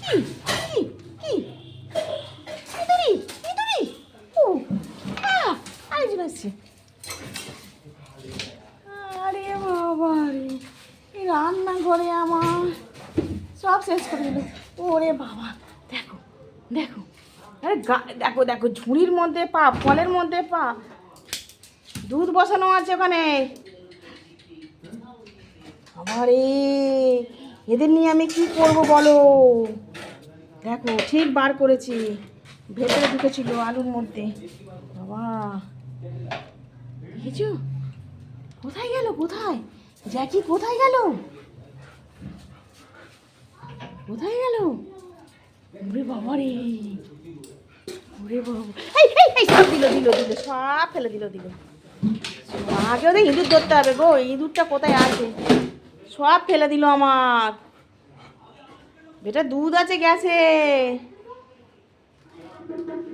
কি কি কি ইঁদুরি ইঁদুরি ও আরে আসছে। আরে বাবা রে, এই রান্নাঘরে আমার সব শেষ করে দিল। ওরে বাবা, দেখো দেখো, আরে দেখো দেখো, ঝুড়ির মধ্যে পা, ফলের মধ্যে পা, দুধ বসানো আছে ওখানে। আরে এদের নিয়ে আমি কি করব বলো। দেখো ঠিক বার করেছি, ভেতরে ঢুকেছিল আলুর মধ্যে। বাবা দেখেছো, কোথায় গেল, কোথায় জ্যাকি, কোথায় গেল, কোথায় গেল? ওরে বাবা রে, ওরে বাবা, এই সব দিল দিল দিল, সব ফেলে দিল দিল। আগে ওদের ইঁদুর ধরতে হবে গো, ইঁদুরটা কোথায় আছে, সব ফেলে দিল আমার। বেটা দুধ আছে গ্যাসে,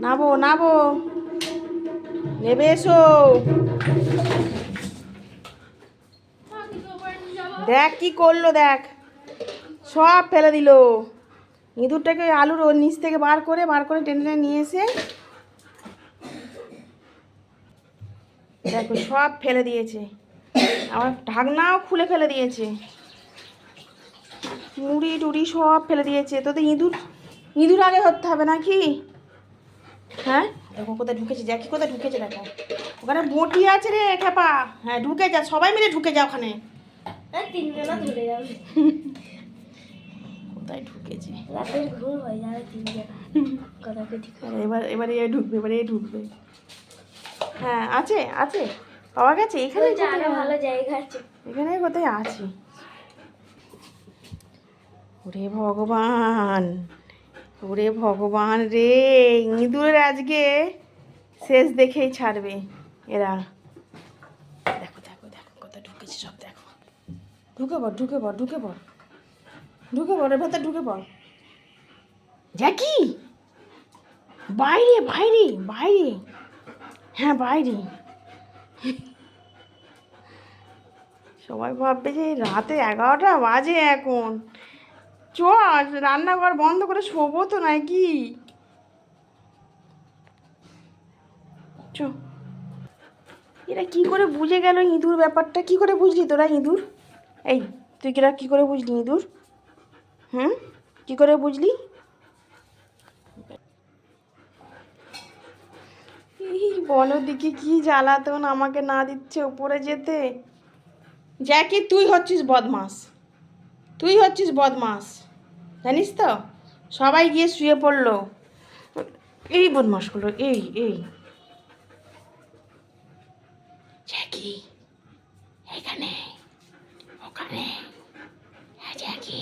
নাবো নাবো, নেবে এসো। দেখ কি করলো, দেখ সব ফেলে দিল। ইঁদুরটাকে আলুর ওর নিচ থেকে বার করে টেনে টেনে নিয়ে এসে দেখো সব ফেলে দিয়েছে। আমার ঢাকনাও খুলে ফেলে দিয়েছে, মুড়ি টুড়ি সব ফেলে দিয়েছে। তোদের ইঁদুর, ইঁদুর আগে ধরতে হবে নাকি? হ্যাঁ দেখো কোথায় ঢুকেছে, জ্যাকি কোথায় ঢুকেছে দেখো, ওখানে বটি আছে রে খেপা। হ্যাঁ ঢুকে যা, সবাই মিলে ঢুকে যা ওখানে। তিনজনা ধরে যাবে। কোথায় ঢুকেছে, রাতের ঘুম হয়ে যাবে তিনজনা। কথা ঠিক এবার এবারে এ ঢুকবে, এবারে এ ঢুকবে। হ্যাঁ আছে আছে, পাওয়া গেছে এখানে, আরো ভালো জায়গা আছে। এখানে কোথায় আছে। ওরে ভগবান, ওরে ভগবান রে, ইঁদুরের আজকে শেষ দেখেই ছাড়বে এরা। দেখো দেখো দেখো কোথায় ঢুকেছে সব, দেখো ঢুকে পড় ঢুকে পড় ঢুকে পড় ঢুকে পড়, এর ভেতর ঢুকে পড়। জ্যাকি বাইরে বাইরে বাইরে, হ্যাঁ বাইরে। সবাই ভাববে যে রাতে 11টা বাজে এখন, চ রান্নাঘর বন্ধ করে শোবো তো নাকি, চ। এরা কি করে বুঝে গেল ইঁদুর ব্যাপারটা, কি করে বুঝলি তোরা ইঁদুর? এই তুই কি করে বুঝলি ইঁদুর? হুম, কি করে বুঝলি? এই বলো দিকে কি জ্বালাতন, আমাকে না দিচ্ছে উপরে যেতে। জ্যাকি তুই হচ্ছিস বদমাস, তুই হচ্ছিস বদমাস, জানিস তো, সবাই গিয়ে শুয়ে পড়লো এই বদমাসগুলো। এই জ্যাকি এখানে, ওখানে, হ্যাঁ জ্যাকি।